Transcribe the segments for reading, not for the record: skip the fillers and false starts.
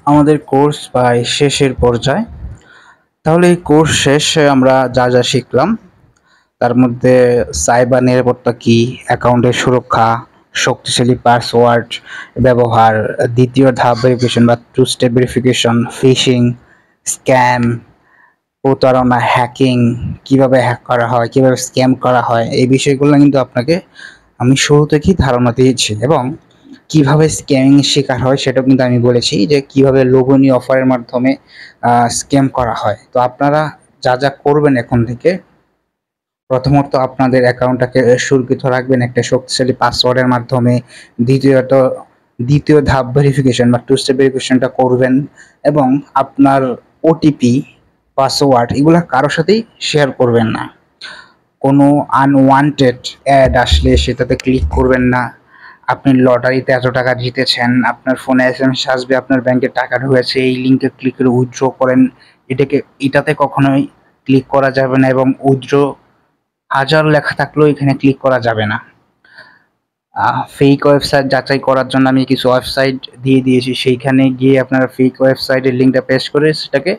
আমাদের কোর্স প্রায় শেষের পর্যায়ে। তাহলে এই কোর্স শেষে আমরা যা যা শিখলাম তার মধ্যে সাইবার নিরাপত্তা কি, অ্যাকাউন্টের সুরক্ষা, শক্তিশালী পাসওয়ার্ড ব্যবহার, দ্বিতীয় ধাপ ভেরিফিকেশন বা two step verification, phishing, scam, প্রতারণা, হ্যাকিং, কিভাবে হ্যাক করা হয়, কিভাবে স্ক্যাম করা হয়, এই বিষয়গুলো কিন্তু আপনাকে আমি শুরু থেকেই ধারণা দিয়েছি। এবং কিভাবে স্ক্যামিং এর শিকার হয় সেটাও কিন্তু আমি বলেছি যে কিভাবে লোভনীয় অফারের মাধ্যমে স্ক্যাম করা হয়। তো আপনারা যা যা করবেন এখন থেকে, প্রথমত আপনাদের অ্যাকাউন্টটাকে সুরক্ষিত রাখবেন একটা শক্তিশালী পাসওয়ার্ডের মাধ্যমে। দ্বিতীয়ত দ্বিতীয় ধাপ ভেরিফিকেশন বা টু স্টেপ ভেরিফিকেশনটা করবেন এবং আপনার ওটিপি, পাসওয়ার্ড এগুলা কারোর সাথেই শেয়ার করবেন না। কোনো আনওয়ান্টেড অ্যাড আসলে সেটাতে ক্লিক করবেন না। আপনি লটারিতে এত টাকা জিতেছেন, আপনার ফোনে এসএমএস আসবে আপনার ব্যাংকে টাকা ঢুকেছে, এই লিঙ্কে ক্লিক করে উইথড্র করেন, এটাতে কখনোই ক্লিক করা যাবে না। এবং উইথড্র হাজার লেখা থাকলেও এখানে ক্লিক করা যাবে না। ফেক ওয়েবসাইট যাচাই করার জন্য আমি কিছু ওয়েবসাইট দিয়ে দিয়েছি, সেইখানে গিয়ে আপনারা ফেক ওয়েবসাইটের লিঙ্কটা পেস্ট করে সেটাকে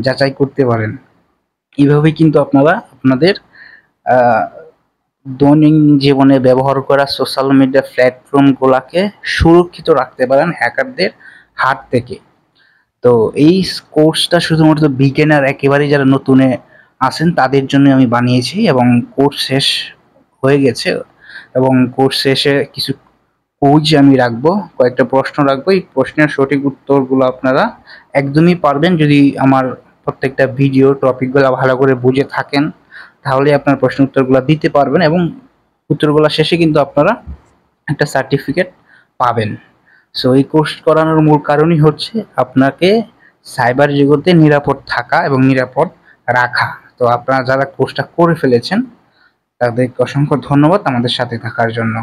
যাচাই করতে পারেন। এইভাবেই কিন্তু আপনারা আপনাদের দৈনন্দিন জীবনে ব্যবহার করা সোশ্যাল মিডিয়া প্ল্যাটফর্মগুলোকে সুরক্ষিত রাখতে পারেন হ্যাকারদের হাত থেকে। তো এই কোর্সটা শুধুমাত্র বিগিনার, একেবারেই যারা নতুনে আসেন তাদের জন্য আমি বানিয়েছি। এবং কোর্স শেষ হয়ে গেছে এবং কোর্স শেষে কিছু কুইজ আমি রাখবো, কয়েকটা প্রশ্ন রাখবো। এই প্রশ্নের সঠিক উত্তরগুলো আপনারা একদমই পারবেন যদি আমার প্রত্যেকটা ভিডিও টপিকগুলো ভালো করে বুঝে থাকেন, তাহলে আপনার প্রশ্ন উত্তরগুলো দিতে পারবেন এবং উত্তরগুলো শেষে কিন্তু আপনারা একটা সার্টিফিকেট পাবেন। সো এই কোর্স করানোর মূল কারণই হচ্ছে আপনাকে সাইবার জগতে নিরাপদ থাকা এবং নিরাপদ রাখা। তো আপনারা যারা কোর্সটা করে ফেলেছেন তাদেরকে অসংখ্য ধন্যবাদ আমাদের সাথে থাকার জন্য।